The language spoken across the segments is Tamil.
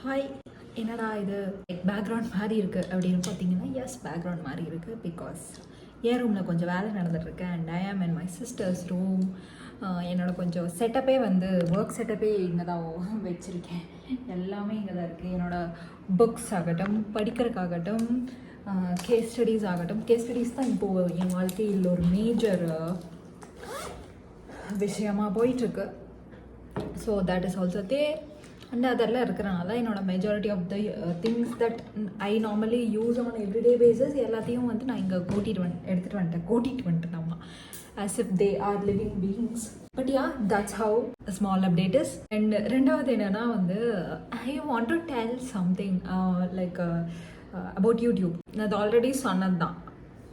ஹாய், என்னடா இது பேக்ரவுண்ட் மாதிரி இருக்குது அப்படின்னு பார்த்தீங்கன்னா, எஸ் பேக்ரவுண்ட் மாதிரி இருக்குது. பிகாஸ் என் ரூமில் கொஞ்சம் வேலை நடந்துகிட்ருக்கு அண்ட் ஐ ஆம் இன் மை சிஸ்டர்ஸ் ரூம். என்னோட கொஞ்சம் செட்டப்பே ஒர்க் செட்டப்பே இங்கே தான் வச்சுருக்கேன். எல்லாமே இங்கே தான் இருக்குது. என்னோடய புக்ஸ் ஆகட்டும், படிக்கிறதுக்காகட்டும், கேஸ் ஸ்டடீஸ் ஆகட்டும். கேஸ் ஸ்டடீஸ் தான் இப்போது என் வாழ்க்கையில் ஒரு மேஜர் விஷயமாக போயிட்டுருக்கு. So that is also there. And அதெல்லாம் இருக்கிறனால என்னோட majority of the things that I normally use on everyday basis எல்லாத்தையும் நான் இங்கே எடுத்துகிட்டு வந்துட்டேன் நம்ம as if they are living beings. But yeah, that's how small update is. And ரெண்டாவது என்னென்னா I want to tell something like about YouTube. நான் அது ஆல்ரெடி சொன்னது தான்,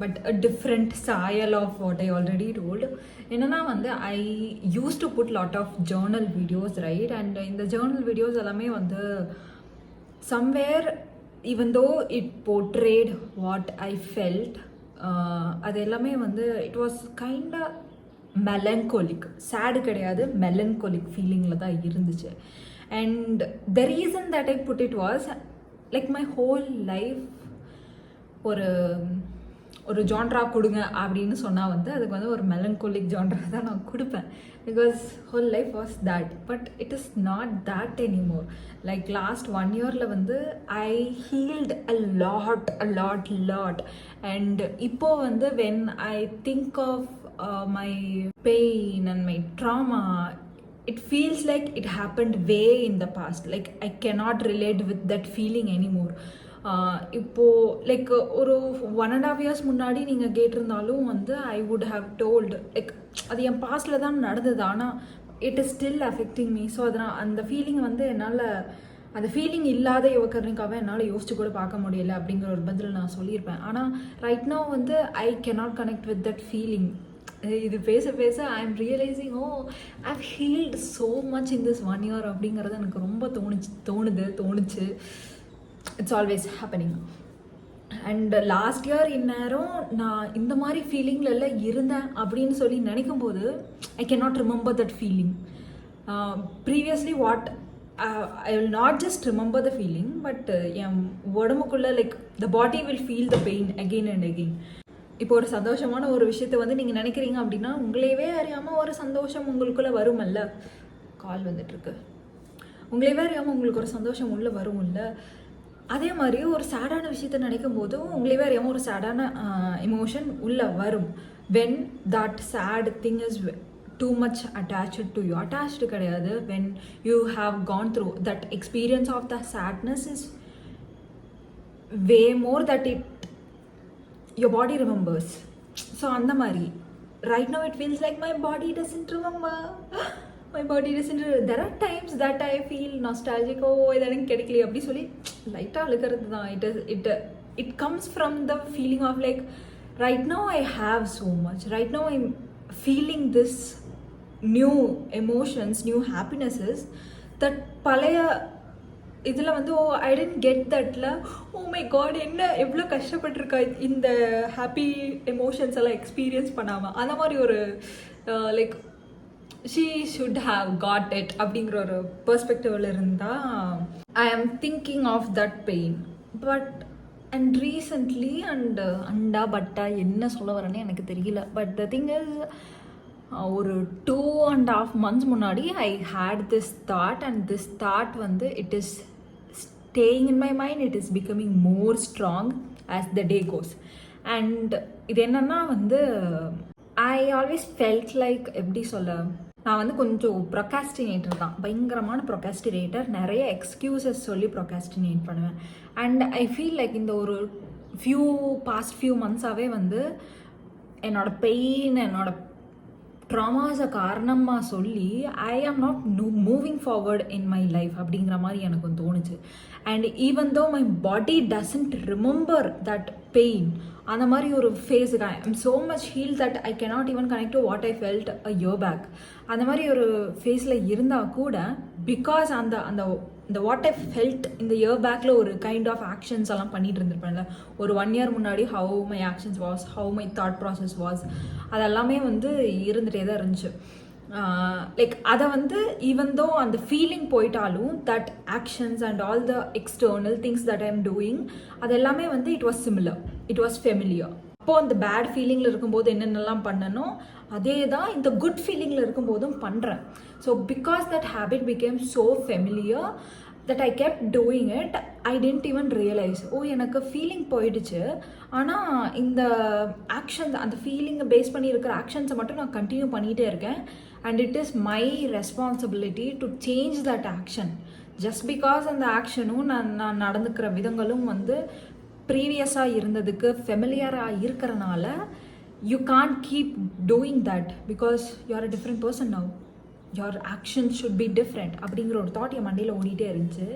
but a different style of what I already told. என்னென்னா I use to put lot of journal videos, right? And இந்த ஜேர்னல் வீடியோஸ் எல்லாமே somewhere even though it portrayed what I felt, அது எல்லாமே it was kind of melancholic. Sad கிடையாது, மெலன்கோலிக் ஃபீலிங்கில் தான் இருந்துச்சு. And the reason that I put it was like my whole life ஒரு ஜான்ரா கொடுங்க அப்படின்னு சொன்னால் அதுக்கு ஒரு மெலன்கோலிக் ஜான்ரா தான் நான் கொடுப்பேன். Because whole life was that. But it is not that anymore. Like last 1 இயரில் I healed a lot. And இப்போது when I think of my pain and my trauma, it feels like it happened way in the past. Like I cannot relate with that feeling anymore. இப்போது லைக் ஒரு 1.5 years முன்னாடி நீங்கள் கேட்டிருந்தாலும் I would have told like அது என் பாஸ்டில் தான் நடந்தது, ஆனால் it is still affecting me. So அதனால் அந்த ஃபீலிங் என்னால் அந்த ஃபீலிங் இல்லாத யுவக்கருக்காக என்னால் யோசிச்சு கூட பார்க்க முடியல அப்படிங்கிற ஒரு பதில் நான் சொல்லியிருப்பேன். ஆனால் right now I cannot connect with that feeling. இது பேச I am realising I have healed so much in this 1 year அப்படிங்கிறது எனக்கு ரொம்ப தோணுச்சு. It's always happening. And last year இந்நேரம் நான் இந்த மாதிரி ஃபீலிங்கில் இருந்தேன் அப்படின்னு சொல்லி நினைக்கும் போது I cannot remember that feeling. Previously what I will not just remember the feeling, but என் உடம்புக்குள்ளே like the body will feel the pain again and again. இப்போ ஒரு சந்தோஷமான ஒரு விஷயத்தை நீங்கள் நினைக்கிறீங்க அப்படின்னா உங்களையவே அறியாமல் ஒரு சந்தோஷம் உங்களுக்குள்ளே வருமல்ல. கால் வந்துட்டுருக்கு. உங்களையவே அறியாமல் உங்களுக்கு ஒரு சந்தோஷம் உள்ளே வரும்ல. அதே மாதிரி ஒரு சேடான விஷயத்தை நினைக்கும் போதும் உங்களையவே அறியாமல் ஒரு சேடான எமோஷன் உள்ளே வரும். When that sad thing is too much attached to you. attached கிடையாது. when you have gone through that experience of the sadness is way more that it your body remembers. So அந்த மாதிரி right now it feels like my body doesn't remember. There are times that I feel nostalgic. இது எனக்கு கிடைக்கல அப்படி சொல்லி லைட்டாக அழுக்கிறது தான். it comes from the feeling of like right now I have so much. right now I'm feeling this new emotions, new happinesses that பழைய இதில் ஐ டென்ட் கெட் தட்ல. ஓ மை காட், என்ன எவ்வளோ கஷ்டப்பட்டிருக்கா இந்த ஹாப்பி எமோஷன்ஸ் எல்லாம் எக்ஸ்பீரியன்ஸ் பண்ணாமல். அந்த மாதிரி ஒரு like she should have got it அப்படிங்கிற ஒரு பெர்ஸ்பெக்டிவில் இருந்தால் I am thinking of that pain. But and recently பட்டா என்ன சொல்ல வரேன்னு எனக்கு தெரியல. பட் த திங் இஸ் ஒரு 2.5 months முன்னாடி I had this thought and this thought it is staying in my mind. it is becoming more strong as the day goes. and இது என்னன்னா I always felt like எப்படி சொல்ல, நான் கொஞ்சம் ப்ரொகாஸ்டினேட்டர் தான், பயங்கரமான ப்ரொகாஸ்டினேட்டர். நிறைய எக்ஸ்கியூசஸ் சொல்லி ப்ரொகாஸ்டினேட் பண்ணுவேன். அண்ட் ஐ ஃபீல் லைக் இந்த ஒரு பாஸ்ட் ஃபியூ மந்த்ஸாகவே என்னோட பெயின், என்னோட ட்ராமாஸை காரணமாக சொல்லி I am not moving forward in my life அப்படிங்கிற மாதிரி எனக்கு தோணுச்சு. And even though my body doesn't remember that pain, அந்த மாதிரி ஒரு ஃபேஸுக்கு I am so much heal that I cannot even connect to what I felt a year back. அந்த மாதிரி ஒரு ஃபேஸில் இருந்தால் கூட பிகாஸ் இந்த வாட் ஐ ஃபெல்ட் இந்த இயர் பேக்கில் ஒரு கைண்ட் ஆஃப் ஆக்ஷன்ஸ் எல்லாம் பண்ணிட்டு இருந்திருப்பேன்ல ஒரு 1 year முன்னாடி. How my actions was, how my thought process was, அதெல்லாமே இருந்துகிட்டே தான் இருந்துச்சு. லைக் அதை வந்து ஈவன் தோ அந்த ஃபீலிங் போயிட்டாலும் that actions and all the external things that I am doing அது எல்லாமே வந்து it was similar, it was familiar. அப்போது அந்த பேட் ஃபீலிங்கில் இருக்கும்போது என்னென்னலாம் பண்ணனோ அதே தான் இந்த குட் ஃபீலிங்கில் இருக்கும்போதும் பண்ணுறேன். So because that habit became so familiar that I kept doing it, I didn't even realize எனக்கு ஃபீலிங் போயிடுச்சு, ஆனால் இந்த ஆக்ஷன்ஸ் அந்த ஃபீலிங்கை பேஸ் பண்ணி இருக்கிற ஆக்ஷன்ஸை மட்டும் நான் கண்டினியூ பண்ணிகிட்டே இருக்கேன். And it is my responsibility to change that action. Just because அந்த ஆக்ஷனும் நான் நடந்துக்கிற விதங்களும் வந்து ப்ரீவியஸாக இருந்ததுக்கு ஃபெமிலியராக இருக்கிறனால you can't keep doing that because you are a different person now. your actions should be different அப்படிங்கிற ஒரு தாட் என் மண்டையில் ஓடிட்டே இருந்துச்சு.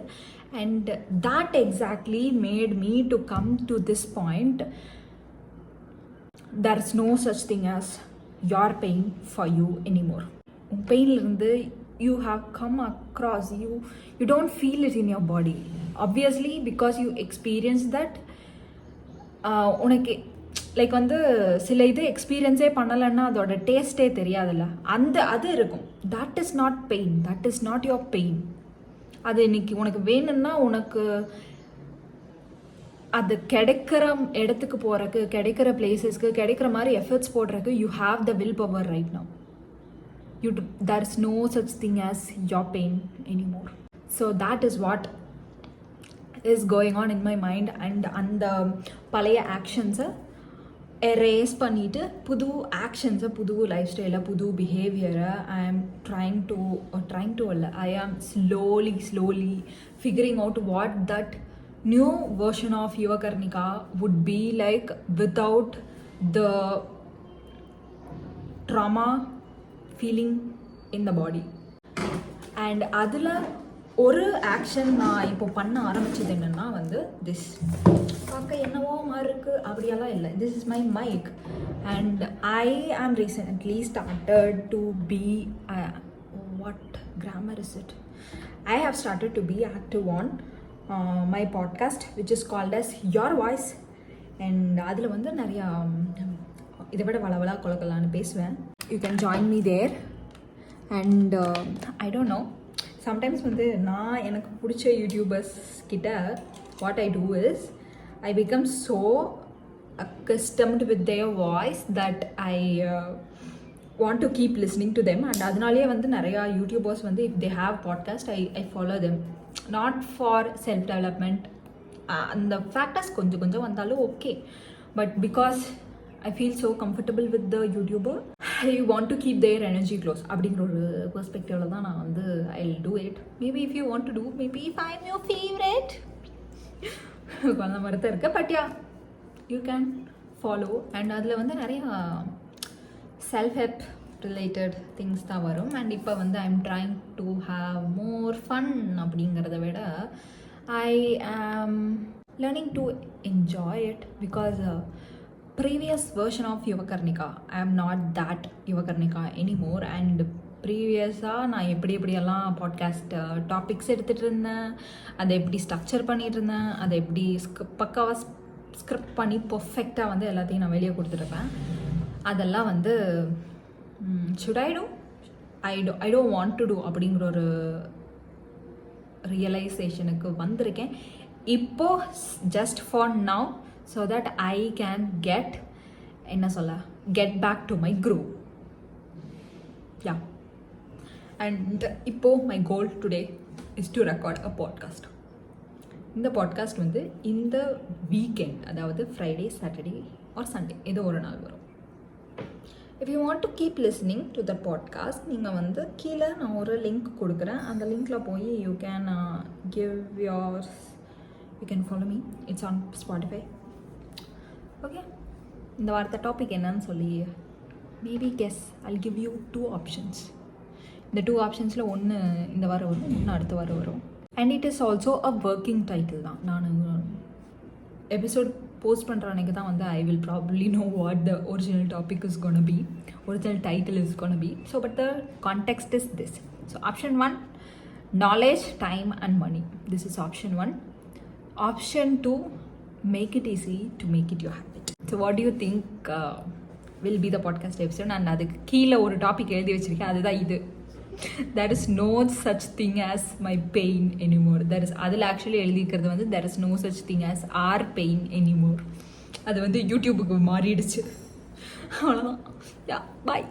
And that exactly made me to come to this point. There is no such thing as your pain for you anymore. உன் பெயின்லேருந்து you have come across, you don't feel it in your body obviously because you experienced that. உனக்கு லைக் வந்து சில இது எக்ஸ்பீரியன்ஸே பண்ணலைன்னா அதோட டேஸ்ட்டே தெரியாதுல்ல, அது இருக்கும். That is not pain, that is not your pain. அது இன்னைக்கு உனக்கு வேணும்னா உனக்கு அது கிடைக்கிற இடத்துக்கு போகிறக்கு, கிடைக்கிற பிளேசஸ்க்கு, கிடைக்கிற மாதிரி எஃபர்ட்ஸ் போடுறதுக்கு you have the will power right now. there is no such thing as your pain anymore. So that is what is going on in my mind. And அந்த பழைய ஆக்ஷன்ஸை எரேஸ் பண்ணிவிட்டு புது ஆக்ஷன்ஸை, புது லைஃப் ஸ்டைலை, புது பிஹேவியரை ஐ ஆம் ட்ரைங் டு இல்லை, I am slowly figuring out what that new version of Yuvakarnika would be like without the trauma feeling in the body. And அதில் ஒரு ஆக்ஷன் நான் இப்போ பண்ண ஆரம்பித்தது என்னென்னா வந்து திஸ் பார்க்க என்னவோ மாதிரி இருக்குது அப்படியெல்லாம் இல்லை. This is my mic and I am recently started to be what grammar is it I have started to be active on my podcast which is called as your voice. அண்ட் அதில் வந்து நிறையா இதை விட வளவலா கொலக்கலான்னு பேசுவேன். You can join me there. And I don't know, sometimes வந்து நான் எனக்கு பிடிச்ச யூடியூபர்ஸ் கிட்ட what I do is I become so accustomed with their voice that I want to keep listening to them. And அதனாலேயே வந்து நிறையா யூடியூபர்ஸ் வந்து if they have podcast I follow them, not for self development. அந்த ஃபேக்டர்ஸ் கொஞ்சம் வந்தாலும் okay, but because I feel so comfortable with the YouTuber, I want to keep their energy close அப்படிங்கிற ஒரு பெர்ஸ்பெக்டிவில் தான் நான் வந்து I'll do it. Maybe if you want to do, maybe if I'm your favorite அந்த மாதிரி தான் இருக்குது. But yeah, you can follow. And அதில் வந்து நிறையா செல்ஃப் ஹெல்ப் ரிலேட்டட் திங்ஸ் தான் வரும். அண்ட் இப்போ வந்து I am trying to have more fun அப்படிங்கிறத விட I am learning to enjoy it because previous version of Yuvakarnika I am not that Yuvakarnika anymore. and ப்ரீவியஸாக நான் எப்படியெல்லாம் பாட்காஸ்ட் டாபிக்ஸ் எடுத்துகிட்டு இருந்தேன், அதை எப்படி ஸ்ட்ரக்சர் பண்ணிகிட்டு இருந்தேன், அதை எப்படி பக்காவாக ஸ்கிரிப்ட் பண்ணி பர்ஃபெக்டாக வந்து எல்லாத்தையும் நான் வெளியே கொடுத்துருப்பேன். அதெல்லாம் வந்து should I do? I don't want to do அப்படிங்கிற ஒரு ரியலைசேஷனுக்கு வந்திருக்கேன் இப்போது, just for now, so that I can get back to my groove. Yeah. And இப்போ my goal today is to record a podcast. இந்த பாட்காஸ்ட் வந்து இந்த வீக்கெண்ட், அதாவது ஃப்ரைடே, சாட்டர்டே ஆர் சண்டே ஏதோ ஒரு நாள் வரும். if you want to keep listening to the podcast, நீங்கள் வந்து கீழே நான் ஒரு லிங்க் கொடுக்குறேன். அந்த லிங்க்கில் போய் you can follow me. It's on Spotify. Okay, இந்த வாரத்தை டாபிக் என்னன்னு சொல்லி maybe guess. I'll give you 2 options. இந்த 2 ஆப்ஷன்ஸில் ஒன்று இந்த வாரம் வரும், இன்னும் அடுத்த வாரம் வரும். And it is also a working title தான். நான் எபிசோட் போஸ்ட் பண்ணுற அன்றைக்கி தான் வந்து I will probably know what the original topic is gonna be, original title is gonna be. So but the context is this. So option 1, knowledge, time and money. This is option 1. Option 2, make it easy to make it your habit. So what do you think will be the podcast episode. நான் அதுக்கு கீழே ஒரு டாபிக் எழுதி வச்சிருக்கேன், அதுதான் இது. there is no such thing as my pain anymore. அதில் ஆக்சுவலி எழுதிக்கிறது வந்து there is no such thing as our pain anymore. அது வந்து யூடியூபுக்கு மாறிடுச்சு. அவ்வளோதான். யா பாய்.